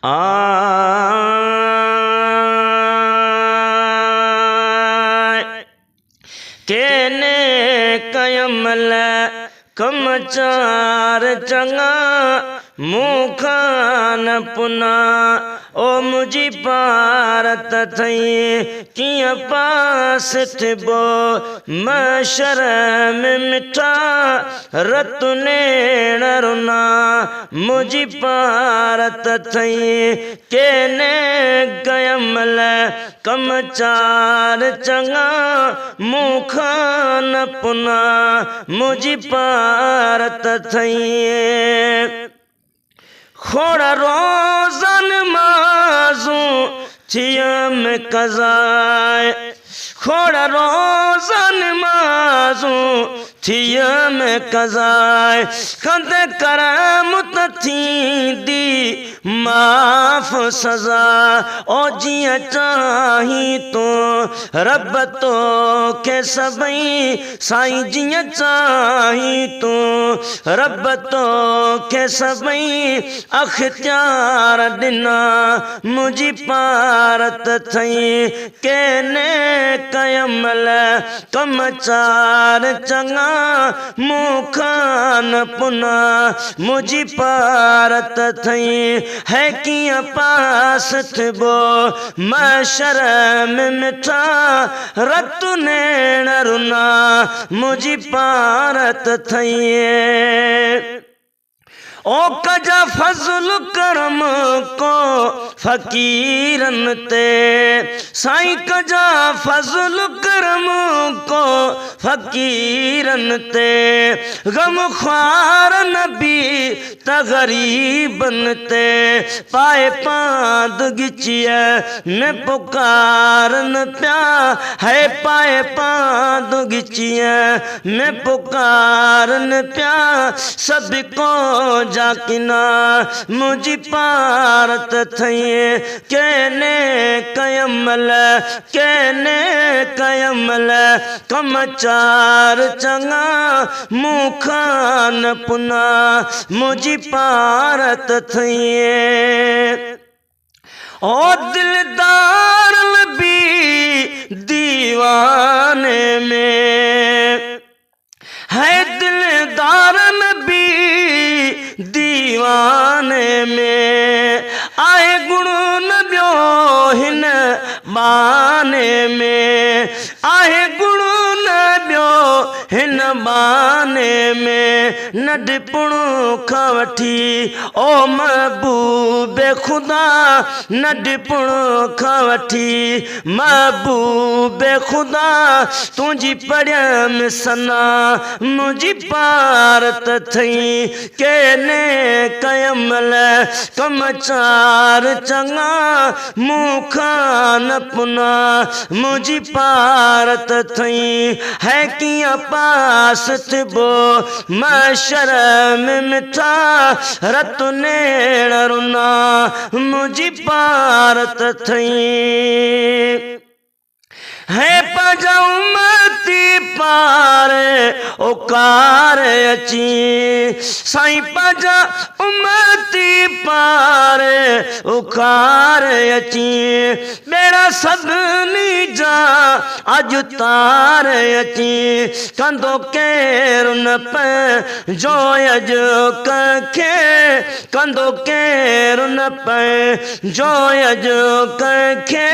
आय केने कयमल कमचार चंगा मुखान पुना ओ मुझी पारत थई किया पास थिबो मशर में मिठा रतुने रुना मुझी पारत थई केने गयमल कमचार चंगा मुखान पुना मुझी पारत थई खोड़ा रोज़न माज़ू थियम कज़ाए खोड़ा रोज़न माज़ू थियम कज़ाए खंद करमत थींदी माफ़ सज़ा ओ जिया चाही तो रब तो के सबई साईं जिया चाही तो रब तो के सबई अख्तियार दिना मुझी पारत थई केने कयमल कमचार चंगा मुखान पुना मुझी पारत थई है किया पास थिबो मशर में मिठा रतुने रुना मुझी पारत थई ओ कजा फजल करम को फकीरन ते साईं कजा फजल करम को फकीरन ते गम ख्वार नबी तगरीबन ते पाए पाद गिचिया में पुकारन प्या है पाए पाद गिचिया में पुकारन प्या सबको जाकिना मुझी पारत थई केने कयमल कमचार चंगा मुखान पुना मुझी पारत थई ओ दिलदार भी दीवाने में है दिलदार भी दीवाने में आए गुण नबियो हिन बाने में आए गुण नबियो हिन बाने में नडपुणु खवठी ओ महबूबे खुदा नडपुणु खवठी महबूबे खुदा तुझी पड़ियम सना मुझी पारत थई केने कयमल कमचार चंगा मुखान पुना मुझी पारत थई है किया पास थिबो मशर में मिठा रतुने रुना मुझी पारत थई है पजा उमती पारे ओकार अची साईं पजा उमती पारे ओकार अची बेड़ा सदनी जा अज तार अची कंदो केर न पे जो अज कखे कंदो केर न पे जो अज कखे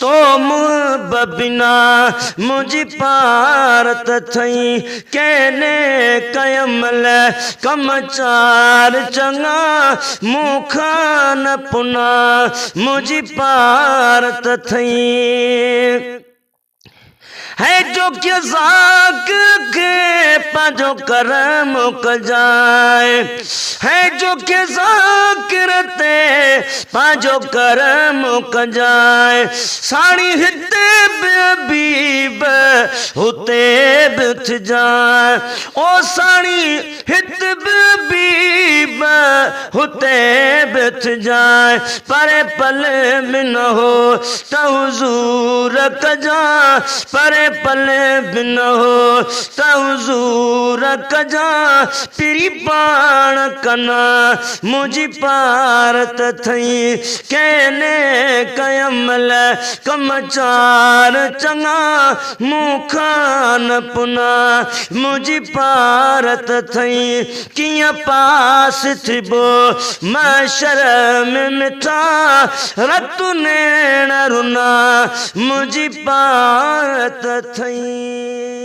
तो मुहब बिना मुझी पारत थई केने कयमल कमचार चंगा मुखान पुना मुझी पारत थई है जो कि ज़ाक के पाजो करम कजाए है जो कि ज़ाकिरते पाजो करम कजाए साड़ी हिते बीब होते बिथ जाए ओ साड़ी हित बीब होते बिथ जाए परे पल बिन हो तो हुजूर कजा परे पल बिन हो तो हुजूर कजा पिरी पाण कना मुझी पार पारत थई कहने कयमल कमचार चंगा मुखान पुना मुझी पारत थई किया पास थिबो माशर में मिठा रतु नैण रुना मुझी पारत थई।